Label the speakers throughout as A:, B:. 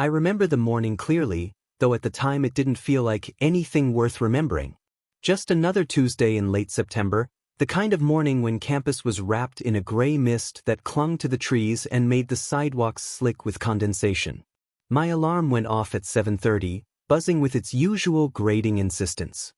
A: I remember the morning clearly, though at the time it didn't feel like anything worth remembering. Just another Tuesday in late September, the kind of morning when campus was wrapped in a gray mist that clung to the trees and made the sidewalks slick with condensation. My alarm went off at 7:30, buzzing with its usual grating insistence.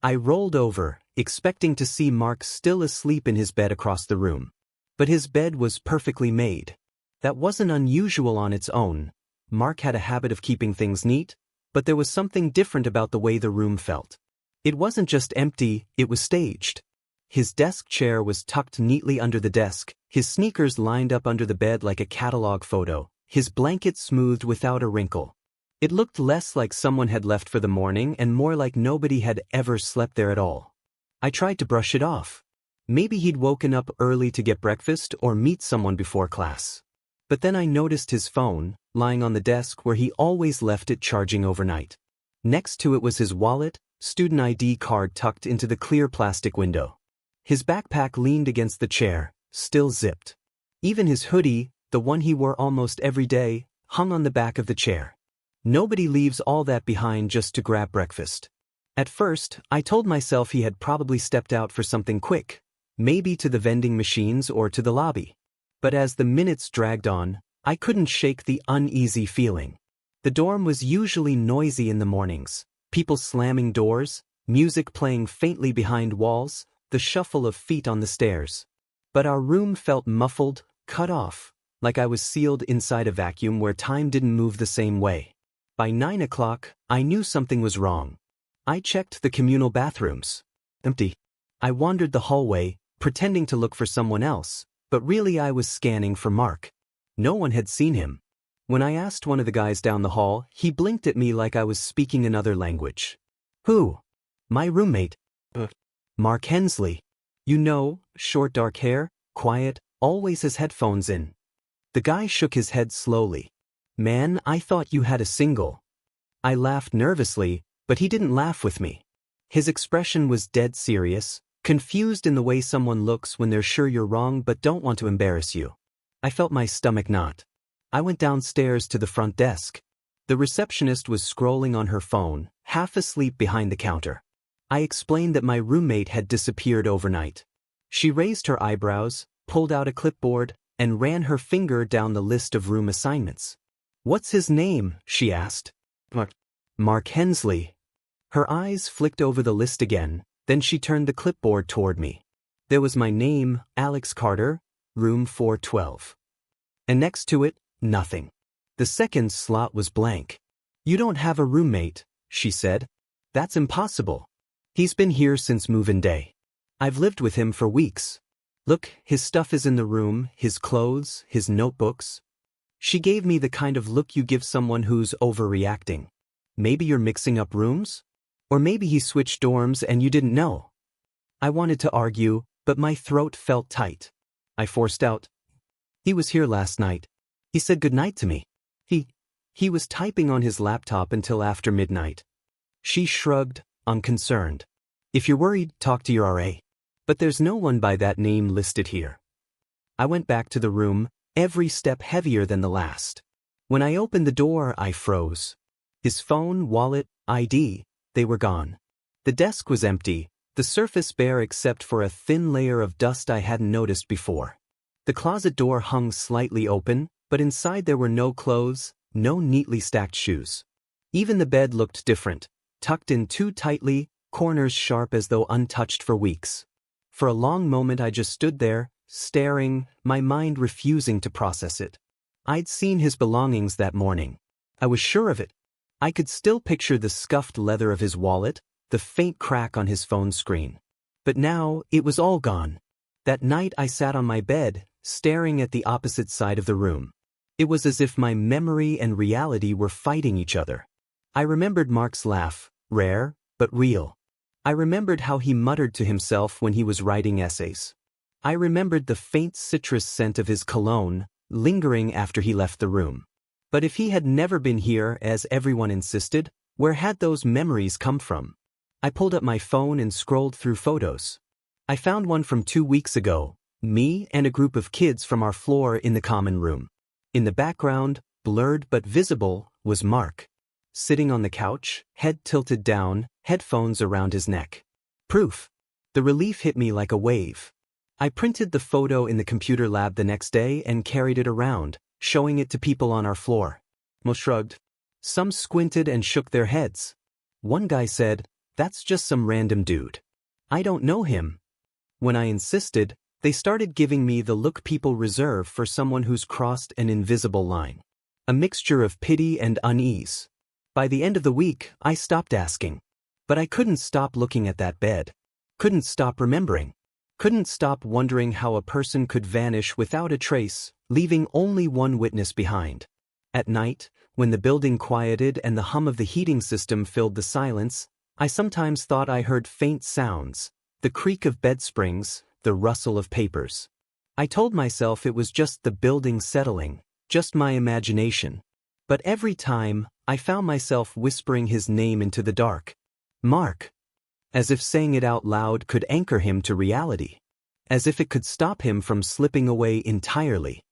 A: I rolled over, expecting to see Mark still asleep in his bed across the room. But his bed was perfectly made. That wasn't unusual on its own. Mark had a habit of keeping things neat, but there was something different about the way the room felt. It wasn't just empty, it was staged. His desk chair was tucked neatly under the desk, his sneakers lined up under the bed like a catalog photo, his blanket smoothed without a wrinkle. It looked less like someone had left for the morning and more like nobody had ever slept there at all. I tried to brush it off. Maybe he'd woken up early to get breakfast or meet someone before class. But then I noticed his phone, lying on the desk where he always left it charging overnight. Next to it was his wallet, student ID card tucked into the clear plastic window. His backpack leaned against the chair, still zipped. Even his hoodie, the one he wore almost every day, hung on the back of the chair. Nobody leaves all that behind just to grab breakfast. At first, I told myself he had probably stepped out for something quick, maybe to the vending machines or to the lobby. But as the minutes dragged on, I couldn't shake the uneasy feeling. The dorm was usually noisy in the mornings, people slamming doors, music playing faintly behind walls, the shuffle of feet on the stairs. But our room felt muffled, cut off, like I was sealed inside a vacuum where time didn't move the same way. By 9 o'clock, I knew something was wrong. I checked the communal bathrooms. Empty. I wandered the hallway, pretending to look for someone else, but really I was scanning for Mark. No one had seen him. When I asked one of the guys down the hall, he blinked at me like I was speaking another language. Who? My roommate. Mark Hensley. You know, short dark hair, quiet, always has headphones in. The guy shook his head slowly. Man, I thought you had a single. I laughed nervously, but he didn't laugh with me. His expression was dead serious, confused in the way someone looks when they're sure you're wrong but don't want to embarrass you. I felt my stomach knot. I went downstairs to the front desk. The receptionist was scrolling on her phone, half asleep behind the counter. I explained that my roommate had disappeared overnight. She raised her eyebrows, pulled out a clipboard, and ran her finger down the list of room assignments. What's his name? She asked. Mark Hensley. Her eyes flicked over the list again, then she turned the clipboard toward me. There was my name, Alex Carter, room 412. And next to it, nothing. The second slot was blank. You don't have a roommate, she said. That's impossible. He's been here since move-in day. I've lived with him for weeks. Look, his stuff is in the room, his clothes, his notebooks. She gave me the kind of look you give someone who's overreacting. Maybe you're mixing up rooms? Or maybe he switched dorms and you didn't know. I wanted to argue, but my throat felt tight. I forced out. He was here last night. He said goodnight to me. He was typing on his laptop until after midnight. She shrugged, unconcerned. If you're worried, talk to your RA. But there's no one by that name listed here. I went back to the room, every step heavier than the last. When I opened the door, I froze. His phone, wallet, ID, they were gone. The desk was empty, the surface bare except for a thin layer of dust I hadn't noticed before. The closet door hung slightly open, but inside there were no clothes, no neatly stacked shoes. Even the bed looked different, tucked in too tightly, corners sharp as though untouched for weeks. For a long moment I just stood there, staring, my mind refusing to process it. I'd seen his belongings that morning. I was sure of it. I could still picture the scuffed leather of his wallet, the faint crack on his phone screen. But now, it was all gone. That night I sat on my bed, staring at the opposite side of the room. It was as if my memory and reality were fighting each other. I remembered Mark's laugh, rare, but real. I remembered how he muttered to himself when he was writing essays. I remembered the faint citrus scent of his cologne, lingering after he left the room. But if he had never been here, as everyone insisted, where had those memories come from? I pulled up my phone and scrolled through photos. I found one from 2 weeks ago, me and a group of kids from our floor in the common room. In the background, blurred but visible, was Mark. Sitting on the couch, head tilted down, headphones around his neck. Proof. The relief hit me like a wave. I printed the photo in the computer lab the next day and carried it around, showing it to people on our floor. Most shrugged. Some squinted and shook their heads. One guy said, "That's just some random dude. I don't know him." When I insisted, they started giving me the look people reserve for someone who's crossed an invisible line. A mixture of pity and unease. By the end of the week, I stopped asking. But I couldn't stop looking at that bed. Couldn't stop remembering. Couldn't stop wondering how a person could vanish without a trace, leaving only one witness behind. At night, when the building quieted and the hum of the heating system filled the silence, I sometimes thought I heard faint sounds, the creak of bed springs, the rustle of papers. I told myself it was just the building settling, just my imagination. But every time, I found myself whispering his name into the dark. Mark. As if saying it out loud could anchor him to reality. As if it could stop him from slipping away entirely.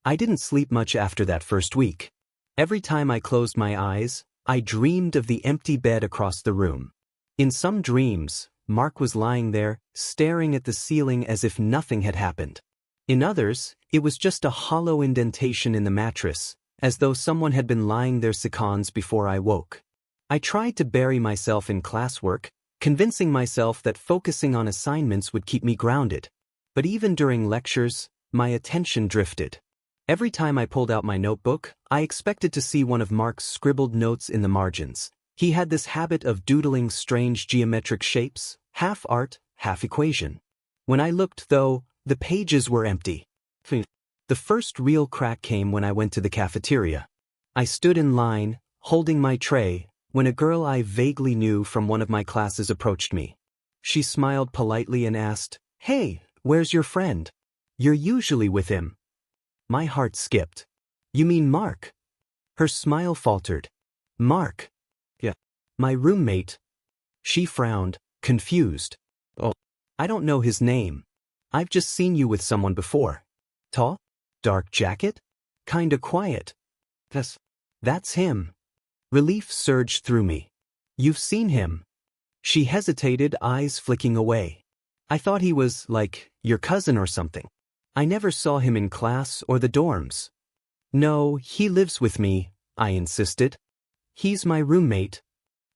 A: I didn't sleep much after that first week. Every time I closed my eyes, I dreamed of the empty bed across the room. In some dreams, Mark was lying there, staring at the ceiling as if nothing had happened. In others, it was just a hollow indentation in the mattress, as though someone had been lying there seconds before I woke. I tried to bury myself in classwork, convincing myself that focusing on assignments would keep me grounded. But even during lectures, my attention drifted. Every time I pulled out my notebook, I expected to see one of Mark's scribbled notes in the margins. He had this habit of doodling strange geometric shapes, half art, half equation. When I looked, though, the pages were empty. The first real crack came when I went to the cafeteria. I stood in line, holding my tray, when a girl I vaguely knew from one of my classes approached me. She smiled politely and asked, "Hey, where's your friend? You're usually with him." My heart skipped. "You mean Mark?" Her smile faltered. "Mark." "Yeah. My roommate." She frowned, confused. "Oh, I don't know his name. I've just seen you with someone before. Tall? Dark jacket? Kinda quiet." That's him." Relief surged through me. "You've seen him." She hesitated, eyes flicking away. "I thought he was, like, your cousin or something. I never saw him in class or the dorms." "No, he lives with me," I insisted. "He's my roommate."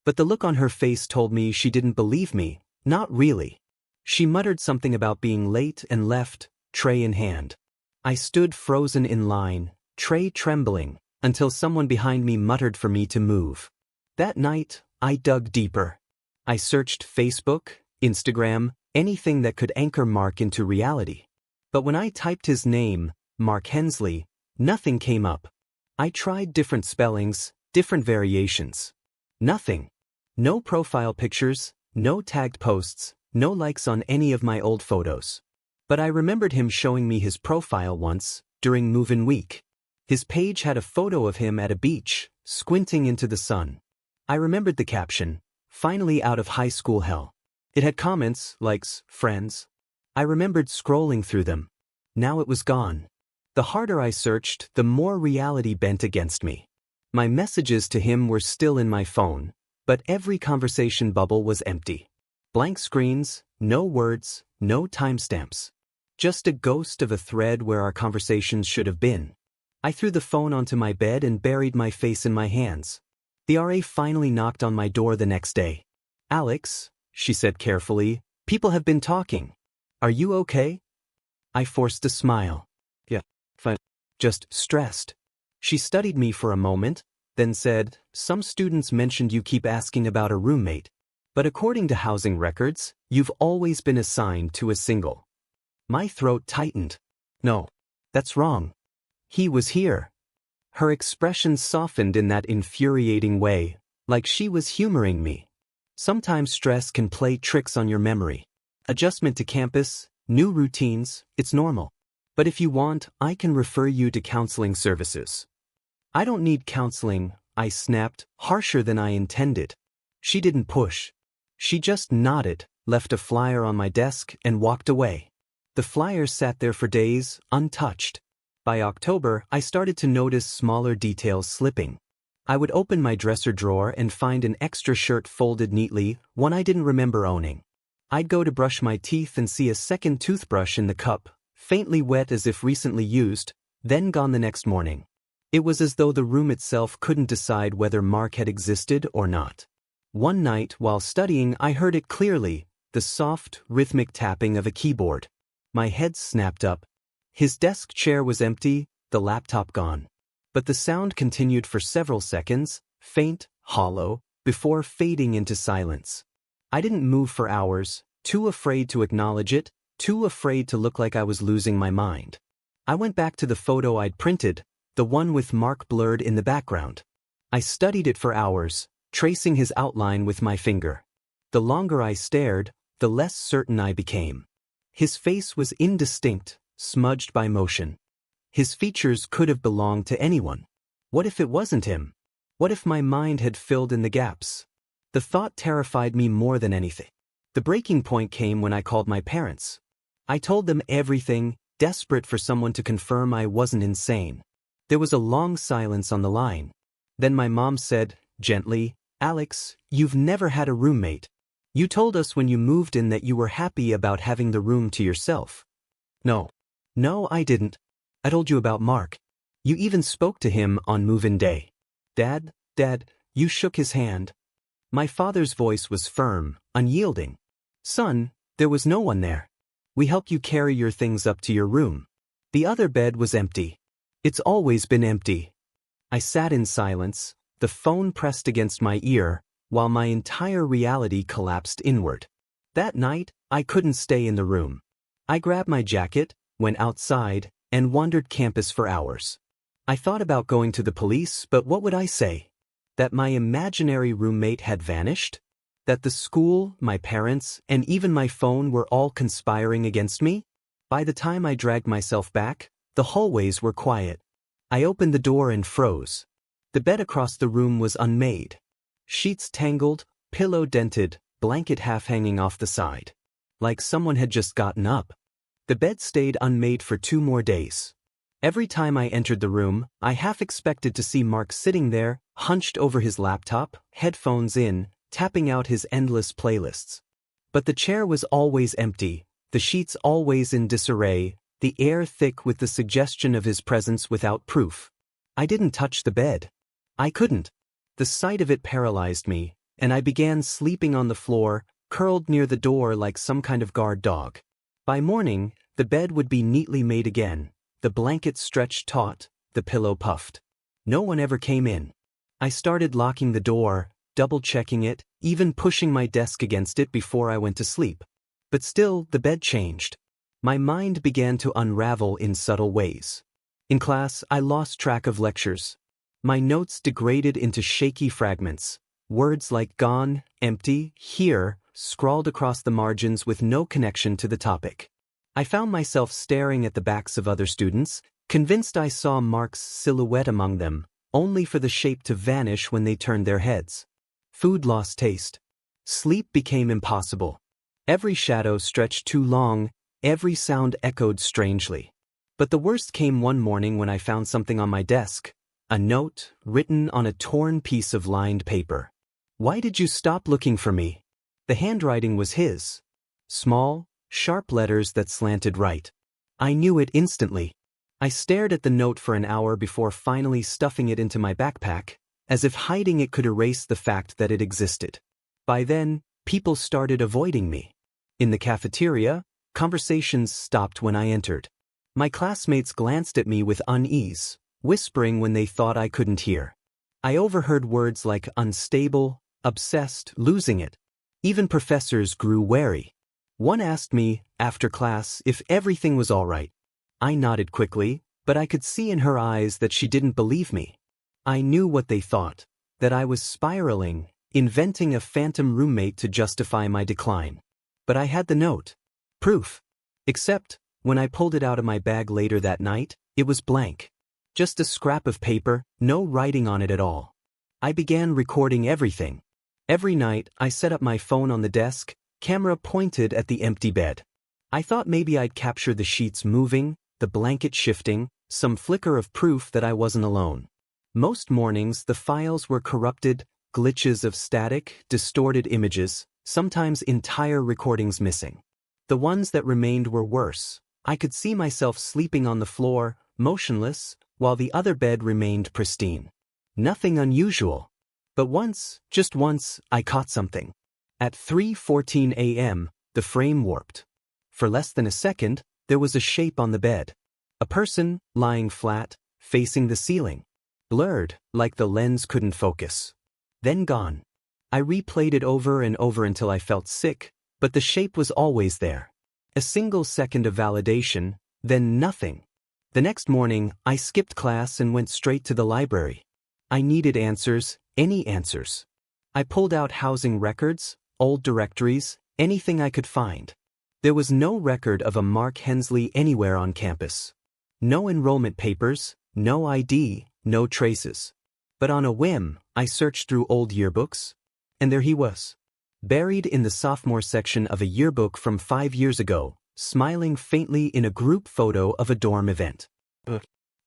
A: But the look on her face told me she didn't believe me, not really. She muttered something about being late and left, tray in hand. I stood frozen in line, tray trembling, until someone behind me muttered for me to move. That night, I dug deeper. I searched Facebook, Instagram, anything that could anchor Mark into reality. But when I typed his name, Mark Hensley, nothing came up. I tried different spellings, different variations. Nothing. No profile pictures, no tagged posts, no likes on any of my old photos. But I remembered him showing me his profile once, during move-in week. His page had a photo of him at a beach, squinting into the sun. I remembered the caption, "Finally out of high school hell." It had comments, likes, friends. I remembered scrolling through them. Now it was gone. The harder I searched, the more reality bent against me. My messages to him were still in my phone, but every conversation bubble was empty. Blank screens, no words, no timestamps. Just a ghost of a thread where our conversations should have been. I threw the phone onto my bed and buried my face in my hands. The RA finally knocked on my door the next day. "Alex," she said carefully, "people have been talking. Are you okay?" I forced a smile. "Yeah, fine. Just stressed." She studied me for a moment, then said, "Some students mentioned you keep asking about a roommate. But according to housing records, you've always been assigned to a single." My throat tightened. "No, that's wrong. He was here." Her expression softened in that infuriating way, like she was humoring me. Sometimes stress can play tricks on your memory. Adjustment to campus, new routines, it's normal. But if you want, I can refer you to counseling services. "I don't need counseling," I snapped, harsher than I intended. She didn't push. She just nodded, left a flyer on my desk, and walked away. The flyer sat there for days, untouched. By October, I started to notice smaller details slipping. I would open my dresser drawer and find an extra shirt folded neatly, one I didn't remember owning. I'd go to brush my teeth and see a second toothbrush in the cup, faintly wet as if recently used, then gone the next morning. It was as though the room itself couldn't decide whether Mark had existed or not. One night, while studying, I heard it clearly, the soft, rhythmic tapping of a keyboard. My head snapped up. His desk chair was empty, the laptop gone. But the sound continued for several seconds, faint, hollow, before fading into silence. I didn't move for hours, too afraid to acknowledge it, too afraid to look like I was losing my mind. I went back to the photo I'd printed, the one with Mark blurred in the background. I studied it for hours, tracing his outline with my finger. The longer I stared, the less certain I became. His face was indistinct, smudged by motion. His features could have belonged to anyone. What if it wasn't him? What if my mind had filled in the gaps? The thought terrified me more than anything. The breaking point came when I called my parents. I told them everything, desperate for someone to confirm I wasn't insane. There was a long silence on the line. Then my mom said, gently, "Alex, you've never had a roommate. You told us when you moved in that you were happy about having the room to yourself." No, I didn't. I told you about Mark. You even spoke to him on move-in day. Dad, you shook his hand. My father's voice was firm, unyielding. Son, there was no one there. We helped you carry your things up to your room. The other bed was empty. It's always been empty. I sat in silence, the phone pressed against my ear, while my entire reality collapsed inward. That night, I couldn't stay in the room. I grabbed my jacket, went outside, and wandered campus for hours. I thought about going to the police, but what would I say? That my imaginary roommate had vanished? That the school, my parents, and even my phone were all conspiring against me? By the time I dragged myself back, the hallways were quiet. I opened the door and froze. The bed across the room was unmade. Sheets tangled, pillow dented, blanket half hanging off the side. Like someone had just gotten up. The bed stayed unmade for 2 more days. Every time I entered the room, I half expected to see Mark sitting there, hunched over his laptop, headphones in, tapping out his endless playlists. But the chair was always empty, the sheets always in disarray, the air thick with the suggestion of his presence without proof. I didn't touch the bed. I couldn't. The sight of it paralyzed me, and I began sleeping on the floor, curled near the door like some kind of guard dog. By morning, the bed would be neatly made again, the blanket stretched taut, the pillow puffed. No one ever came in. I started locking the door, double-checking it, even pushing my desk against it before I went to sleep. But still, the bed changed. My mind began to unravel in subtle ways. In class, I lost track of lectures. My notes degraded into shaky fragments. Words like gone, empty, here, scrawled across the margins with no connection to the topic. I found myself staring at the backs of other students, convinced I saw Mark's silhouette among them, only for the shape to vanish when they turned their heads. Food lost taste. Sleep became impossible. Every shadow stretched too long, every sound echoed strangely. But the worst came one morning when I found something on my desk, a note written on a torn piece of lined paper. "Why did you stop looking for me?" The handwriting was his. Small, sharp letters that slanted right. I knew it instantly. I stared at the note for an hour before finally stuffing it into my backpack, as if hiding it could erase the fact that it existed. By then, people started avoiding me. In the cafeteria, conversations stopped when I entered. My classmates glanced at me with unease, whispering when they thought I couldn't hear. I overheard words like unstable, obsessed, losing it. Even professors grew wary. One asked me, after class, if everything was all right. I nodded quickly, but I could see in her eyes that she didn't believe me. I knew what they thought, that I was spiraling, inventing a phantom roommate to justify my decline. But I had the note. Proof. Except, when I pulled it out of my bag later that night, it was blank. Just a scrap of paper, no writing on it at all. I began recording everything. Every night, I set up my phone on the desk, camera pointed at the empty bed. I thought maybe I'd capture the sheets moving, the blanket shifting, some flicker of proof that I wasn't alone. Most mornings the files were corrupted, glitches of static, distorted images, sometimes entire recordings missing. The ones that remained were worse. I could see myself sleeping on the floor, motionless, while the other bed remained pristine. Nothing unusual. But once, just once, I caught something. At 3:14 a.m., the frame warped. For less than a second, there was a shape on the bed. A person, lying flat, facing the ceiling. Blurred, like the lens couldn't focus. Then gone. I replayed it over and over until I felt sick, but the shape was always there. A single second of validation, then nothing. The next morning, I skipped class and went straight to the library. I needed answers, any answers. I pulled out housing records, old directories, anything I could find. There was no record of a Mark Hensley anywhere on campus. No enrollment papers, no ID, no traces. But on a whim, I searched through old yearbooks, and there he was. Buried in the sophomore section of a yearbook from 5 years ago, smiling faintly in a group photo of a dorm event.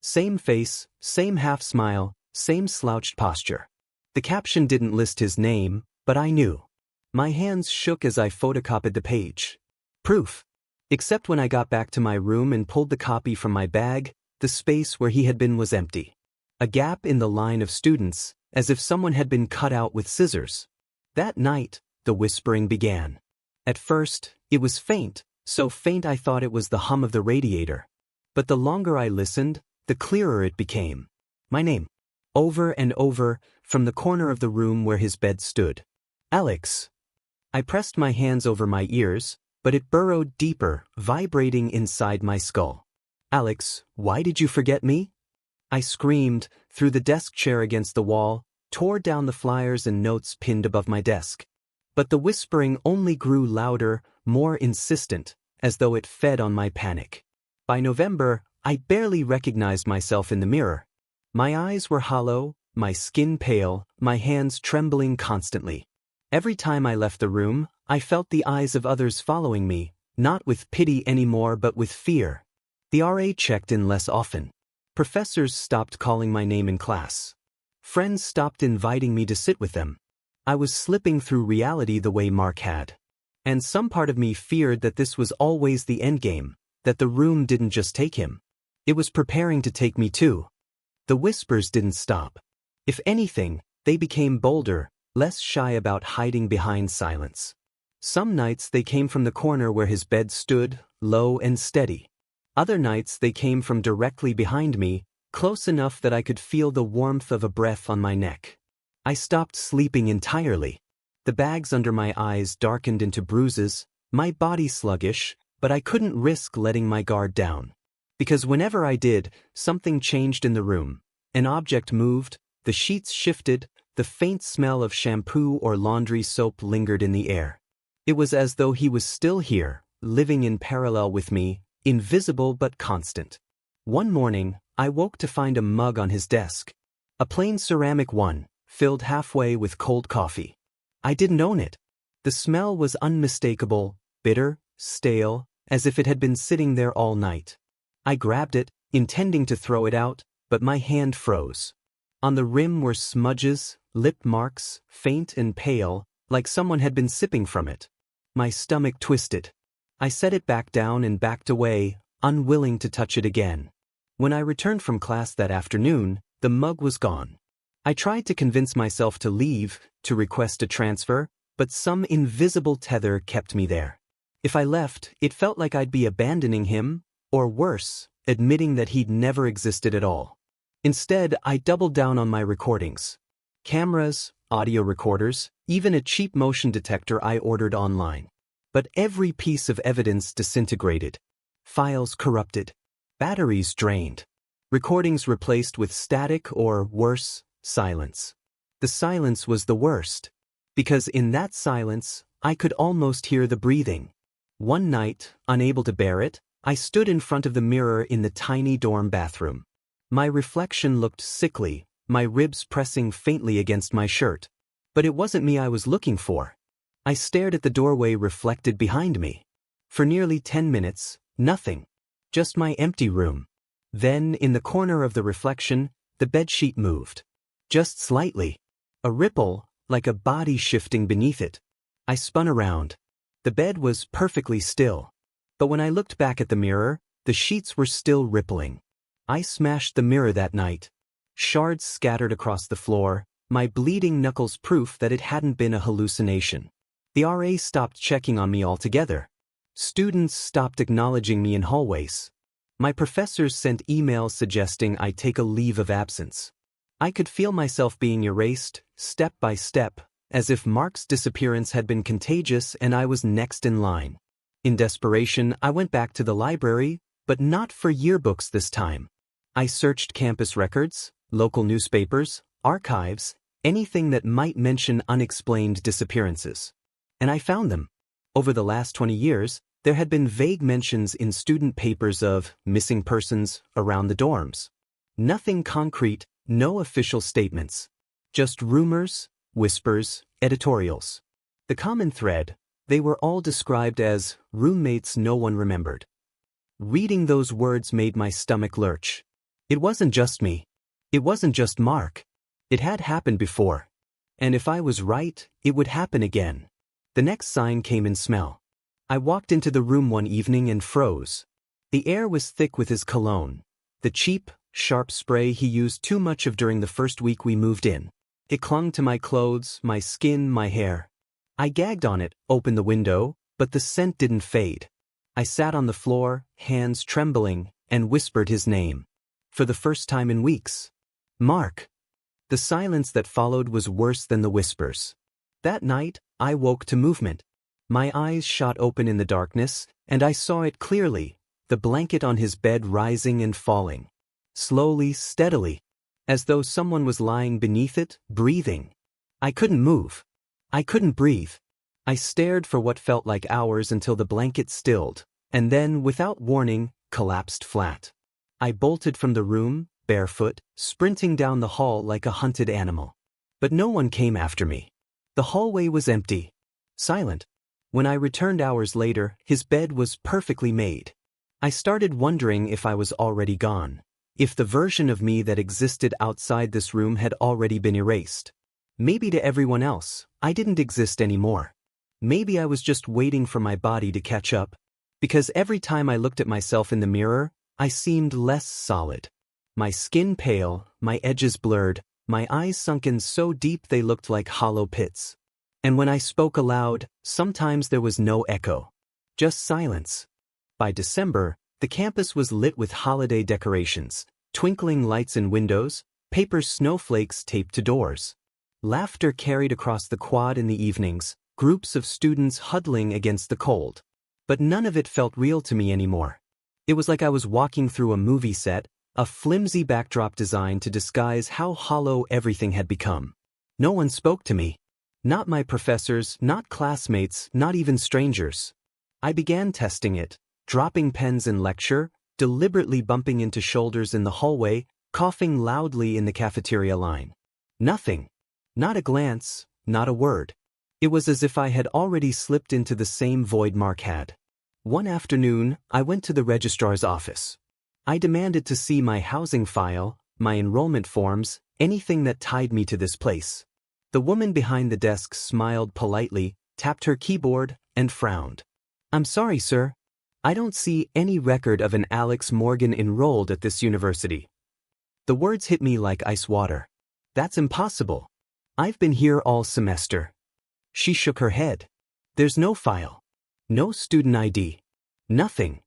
A: Same face, same half-smile, same slouched posture. The caption didn't list his name, but I knew. My hands shook as I photocopied the page. Proof. Except when I got back to my room and pulled the copy from my bag, the space where he had been was empty. A gap in the line of students, as if someone had been cut out with scissors. That night, the whispering began. At first, it was faint, so faint I thought it was the hum of the radiator. But the longer I listened, the clearer it became. My name. Over and over, from the corner of the room where his bed stood. Alex. I pressed my hands over my ears, but it burrowed deeper, vibrating inside my skull. Alex, why did you forget me? I screamed, threw the desk chair against the wall, tore down the flyers and notes pinned above my desk. But the whispering only grew louder, more insistent, as though it fed on my panic. By November, I barely recognized myself in the mirror. My eyes were hollow, my skin pale, my hands trembling constantly. Every time I left the room, I felt the eyes of others following me, not with pity anymore but with fear. The RA checked in less often. Professors stopped calling my name in class. Friends stopped inviting me to sit with them. I was slipping through reality the way Mark had. And some part of me feared that this was always the endgame, that the room didn't just take him. It was preparing to take me too. The whispers didn't stop. If anything, they became bolder, less shy about hiding behind silence. Some nights they came from the corner where his bed stood, low and steady. Other nights they came from directly behind me, close enough that I could feel the warmth of a breath on my neck. I stopped sleeping entirely. The bags under my eyes darkened into bruises, my body sluggish, but I couldn't risk letting my guard down. Because whenever I did, something changed in the room. An object moved, the sheets shifted, the faint smell of shampoo or laundry soap lingered in the air. It was as though he was still here, living in parallel with me, invisible but constant. One morning, I woke to find a mug on his desk. A plain ceramic one, filled halfway with cold coffee. I didn't own it. The smell was unmistakable, bitter, stale, as if it had been sitting there all night. I grabbed it, intending to throw it out, but my hand froze. On the rim were smudges, lip marks, faint and pale, like someone had been sipping from it. My stomach twisted. I set it back down and backed away, unwilling to touch it again. When I returned from class that afternoon, the mug was gone. I tried to convince myself to leave, to request a transfer, but some invisible tether kept me there. If I left, it felt like I'd be abandoning him, or worse, admitting that he'd never existed at all. Instead, I doubled down on my recordings. Cameras, audio recorders, even a cheap motion detector I ordered online. But every piece of evidence disintegrated. Files corrupted. Batteries drained. Recordings replaced with static or, worse, silence. The silence was the worst. Because in that silence, I could almost hear the breathing. One night, unable to bear it, I stood in front of the mirror in the tiny dorm bathroom. My reflection looked sickly, my ribs pressing faintly against my shirt. But it wasn't me I was looking for. I stared at the doorway reflected behind me. For nearly 10 minutes, nothing. Just my empty room. Then, in the corner of the reflection, The bedsheet moved. Just slightly. A ripple, like a body shifting beneath it. I spun around. The bed was perfectly still. But when I looked back at the mirror, the sheets were still rippling. I smashed the mirror that night. Shards scattered across the floor, my bleeding knuckles proof that it hadn't been a hallucination. The RA stopped checking on me altogether. Students stopped acknowledging me in hallways. My professors sent emails suggesting I take a leave of absence. I could feel myself being erased, step by step, as if Mark's disappearance had been contagious and I was next in line. In desperation, I went back to the library, but not for yearbooks this time. I searched campus records, local newspapers, archives, anything that might mention unexplained disappearances. And I found them. Over the last 20 years, there had been vague mentions in student papers of missing persons around the dorms. Nothing concrete, no official statements. Just rumors, whispers, editorials. The common thread, they were all described as roommates no one remembered. Reading those words made my stomach lurch. It wasn't just me. It wasn't just Mark. It had happened before. And if I was right, it would happen again. The next sign came in smell. I walked into the room one evening and froze. The air was thick with his cologne. The cheap, sharp spray he used too much of during the first week we moved in. It clung to my clothes, my skin, my hair. I gagged on it, opened the window, but the scent didn't fade. I sat on the floor, hands trembling, and whispered his name. For the first time in weeks. Mark. The silence that followed was worse than the whispers. That night, I woke to movement. My eyes shot open in the darkness, and I saw it clearly, the blanket on his bed rising and falling. Slowly, steadily. As though someone was lying beneath it, breathing. I couldn't move. I couldn't breathe. I stared for what felt like hours until the blanket stilled, and then, without warning, collapsed flat. I bolted from the room, barefoot, sprinting down the hall like a hunted animal. But no one came after me. The hallway was empty. Silent. When I returned hours later, his bed was perfectly made. I started wondering if I was already gone. If the version of me that existed outside this room had already been erased. Maybe to everyone else, I didn't exist anymore. Maybe I was just waiting for my body to catch up. Because every time I looked at myself in the mirror, I seemed less solid. My skin pale, my edges blurred, my eyes sunken so deep they looked like hollow pits. And when I spoke aloud, sometimes there was no echo. Just silence. By December, the campus was lit with holiday decorations, twinkling lights in windows, paper snowflakes taped to doors. Laughter carried across the quad in the evenings, groups of students huddling against the cold. But none of it felt real to me anymore. It was like I was walking through a movie set, a flimsy backdrop designed to disguise how hollow everything had become. No one spoke to me. Not my professors, not classmates, not even strangers. I began testing it, dropping pens in lecture, deliberately bumping into shoulders in the hallway, coughing loudly in the cafeteria line. Nothing. Not a glance, not a word. It was as if I had already slipped into the same void Mark had. One afternoon, I went to the registrar's office. I demanded to see my housing file, my enrollment forms, anything that tied me to this place. The woman behind the desk smiled politely, tapped her keyboard, and frowned. "I'm sorry, sir. I don't see any record of an Alex Morgan enrolled at this university." The words hit me like ice water. "That's impossible. I've been here all semester." She shook her head. "There's no file. No student ID. Nothing."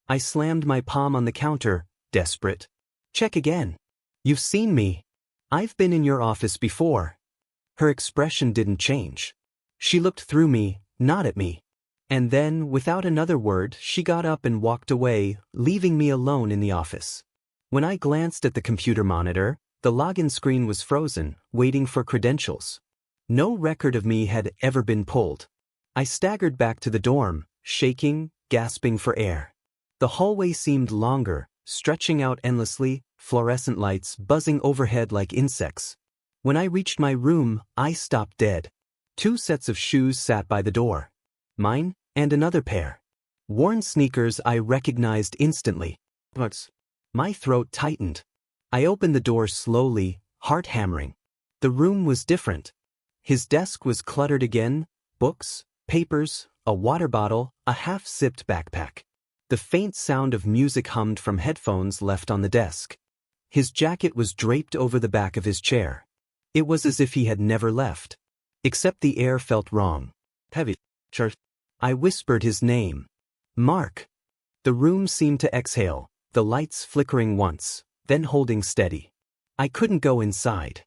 A: I slammed my palm on the counter, desperate. "Check again. You've seen me. I've been in your office before." Her expression didn't change. She looked through me, not at me. And then, without another word, she got up and walked away, leaving me alone in the office. When I glanced at the computer monitor, the login screen was frozen, waiting for credentials. No record of me had ever been pulled. I staggered back to the dorm, shaking, gasping for air. The hallway seemed longer, stretching out endlessly, fluorescent lights buzzing overhead like insects. When I reached my room, I stopped dead. 2 sets of shoes sat by the door. Mine, and another pair. Worn sneakers I recognized instantly. But my throat tightened. I opened the door slowly, heart hammering. The room was different. His desk was cluttered again, books, papers, a water bottle, a half-sipped backpack. The faint sound of music hummed from headphones left on the desk. His jacket was draped over the back of his chair. It was as if he had never left. Except the air felt wrong. Heavy. I whispered his name. Mark. The room seemed to exhale, the lights flickering once, then holding steady. I couldn't go inside.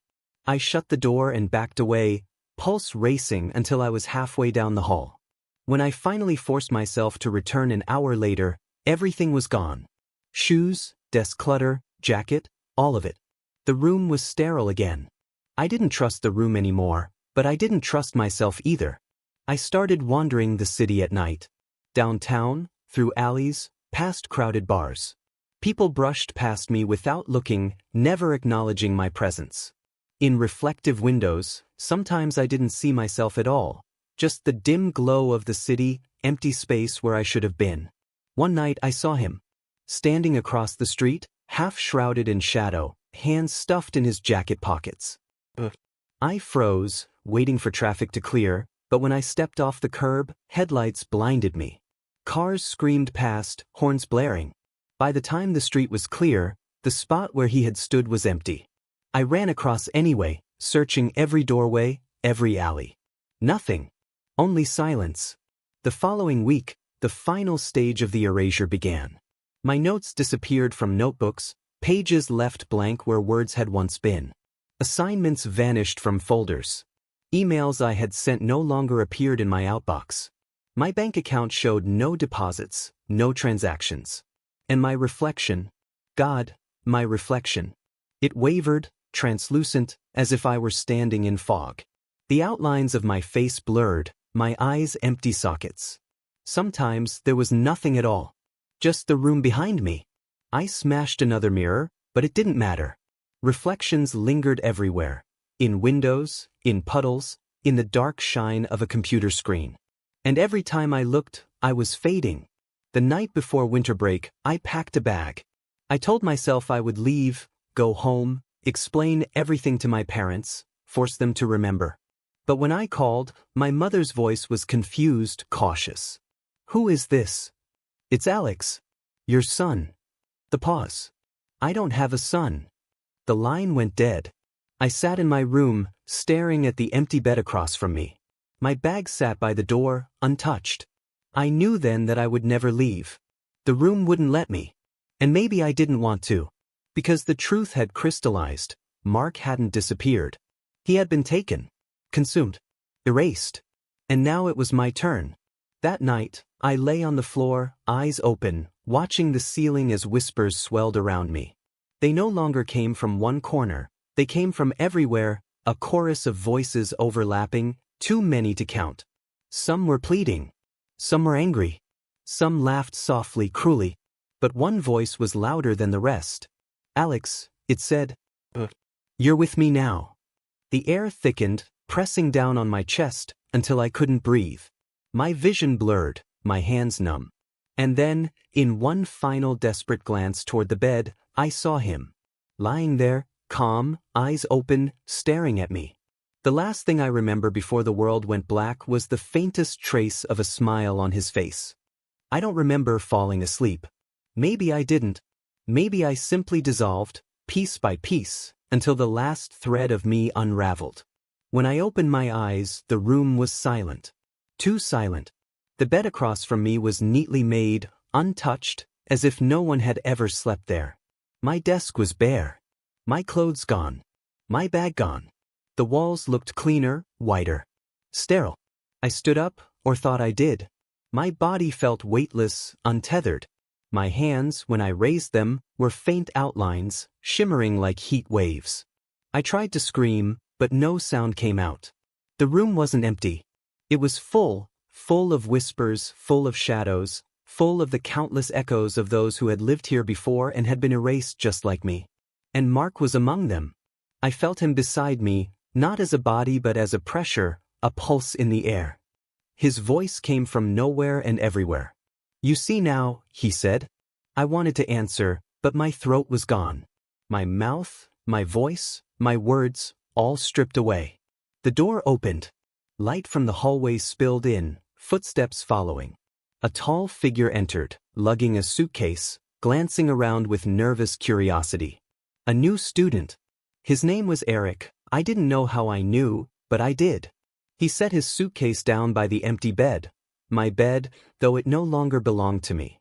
A: I shut the door and backed away, pulse racing until I was halfway down the hall. When I finally forced myself to return an hour later, everything was gone. Shoes, desk clutter, jacket, all of it. The room was sterile again. I didn't trust the room anymore, but I didn't trust myself either. I started wandering the city at night. Downtown, through alleys, past crowded bars. People brushed past me without looking, never acknowledging my presence. In reflective windows, sometimes I didn't see myself at all, just the dim glow of the city, empty space where I should have been. One night I saw him, standing across the street, half shrouded in shadow, hands stuffed in his jacket pockets. I froze, waiting for traffic to clear, but when I stepped off the curb, headlights blinded me. Cars screamed past, horns blaring. By the time the street was clear, the spot where he had stood was empty. I ran across anyway, searching every doorway, every alley. Nothing. Only silence. The following week, the final stage of the erasure began. My notes disappeared from notebooks, pages left blank where words had once been. Assignments vanished from folders. Emails I had sent no longer appeared in my outbox. My bank account showed no deposits, no transactions. And my reflection, God, my reflection. It wavered, translucent, as if I were standing in fog. The outlines of my face blurred, my eyes empty sockets. Sometimes there was nothing at all. Just the room behind me. I smashed another mirror, but it didn't matter. Reflections lingered everywhere. In windows, in puddles, in the dark shine of a computer screen. And every time I looked, I was fading. The night before winter break, I packed a bag. I told myself I would leave, go home, explain everything to my parents, force them to remember. But when I called, my mother's voice was confused, cautious. Who is this? It's Alex. Your son. The pause. I don't have a son. The line went dead. I sat in my room, staring at the empty bed across from me. My bag sat by the door, untouched. I knew then that I would never leave. The room wouldn't let me. And maybe I didn't want to. Because the truth had crystallized. Mark hadn't disappeared. He had been taken. Consumed. Erased. And now it was my turn. That night, I lay on the floor, eyes open, watching the ceiling as whispers swelled around me. They no longer came from one corner. They came from everywhere, a chorus of voices overlapping, too many to count. Some were pleading. Some were angry. Some laughed softly, cruelly. But one voice was louder than the rest. Alex, it said. You're with me now. The air thickened, pressing down on my chest, until I couldn't breathe. My vision blurred, my hands numb. And then, in one final desperate glance toward the bed, I saw him. Lying there, calm, eyes open, staring at me. The last thing I remember before the world went black was the faintest trace of a smile on his face. I don't remember falling asleep. Maybe I didn't. Maybe I simply dissolved, piece by piece, until the last thread of me unraveled. When I opened my eyes, the room was silent. Too silent. The bed across from me was neatly made, untouched, as if no one had ever slept there. My desk was bare. My clothes gone. My bag gone. The walls looked cleaner, whiter. Sterile. I stood up, or thought I did. My body felt weightless, untethered. My hands, when I raised them, were faint outlines, shimmering like heat waves. I tried to scream, but no sound came out. The room wasn't empty. It was full of whispers, full of shadows, full of the countless echoes of those who had lived here before and had been erased just like me. And Mark was among them. I felt him beside me, not as a body but as a pressure, a pulse in the air. His voice came from nowhere and everywhere. You see now, he said. I wanted to answer, but my throat was gone. My mouth, my voice, my words, all stripped away. The door opened. Light from the hallway spilled in, footsteps following. A tall figure entered, lugging a suitcase, glancing around with nervous curiosity. A new student. His name was Eric. I didn't know how I knew, but I did. He set his suitcase down by the empty bed. My bed, though it no longer belonged to me.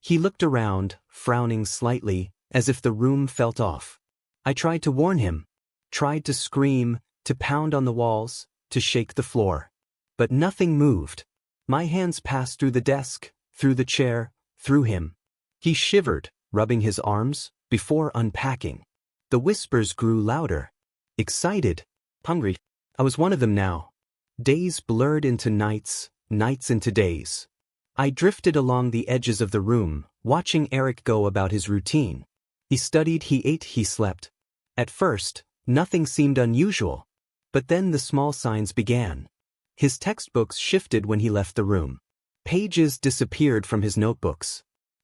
A: He looked around, frowning slightly, as if the room felt off. I tried to warn him. Tried to scream, to pound on the walls, to shake the floor. But nothing moved. My hands passed through the desk, through the chair, through him. He shivered, rubbing his arms, before unpacking. The whispers grew louder. Excited. Hungry. I was one of them now. Days blurred into nights, nights into days. I drifted along the edges of the room, watching Eric go about his routine. He studied, he ate, he slept. At first, nothing seemed unusual. But then the small signs began. His textbooks shifted when he left the room. Pages disappeared from his notebooks.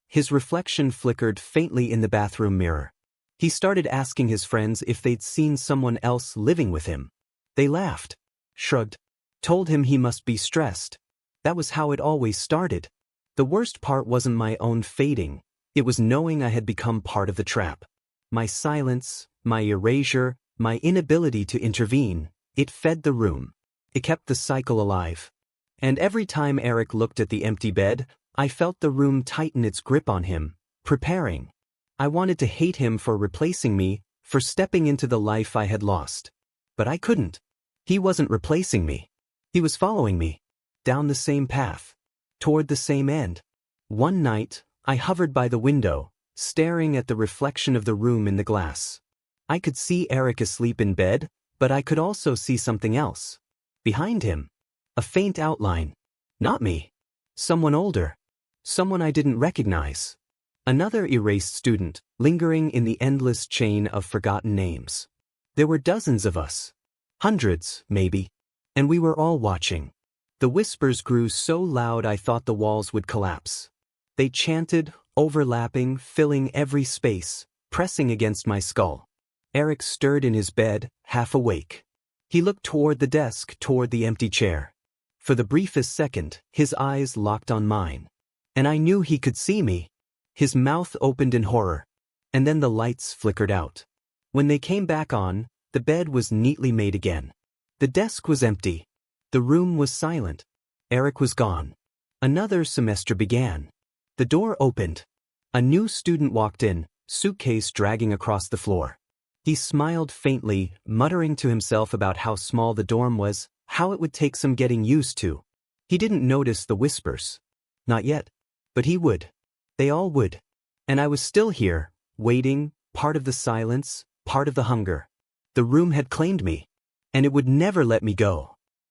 A: His reflection flickered faintly in the bathroom mirror. He started asking his friends if they'd seen someone else living with him. They laughed, shrugged, told him he must be stressed. That was how it always started. The worst part wasn't my own fading. It was knowing I had become part of the trap. My silence, my erasure, my inability to intervene, it fed the room. It kept the cycle alive. And every time Eric looked at the empty bed, I felt the room tighten its grip on him, preparing. I wanted to hate him for replacing me, for stepping into the life I had lost. But I couldn't. He wasn't replacing me. He was following me. Down the same path. Toward the same end. One night, I hovered by the window, staring at the reflection of the room in the glass. I could see Eric asleep in bed, but I could also see something else. Behind him. A faint outline. Not me. Someone older. Someone I didn't recognize. Another erased student, lingering in the endless chain of forgotten names. There were dozens of us. Hundreds, maybe. And we were all watching. The whispers grew so loud I thought the walls would collapse. They chanted, overlapping, filling every space, pressing against my skull. Eric stirred in his bed, half awake. He looked toward the desk, toward the empty chair. For the briefest second, his eyes locked on mine. And I knew he could see me. His mouth opened in horror. And then the lights flickered out. When they came back on, the bed was neatly made again. The desk was empty. The room was silent. Eric was gone. Another semester began. The door opened. A new student walked in, suitcase dragging across the floor. He smiled faintly, muttering to himself about how small the dorm was, how it would take some getting used to. He didn't notice the whispers. Not yet. But he would. They all would. And I was still here, waiting, part of the silence, part of the hunger. The room had claimed me. And it would never let me go.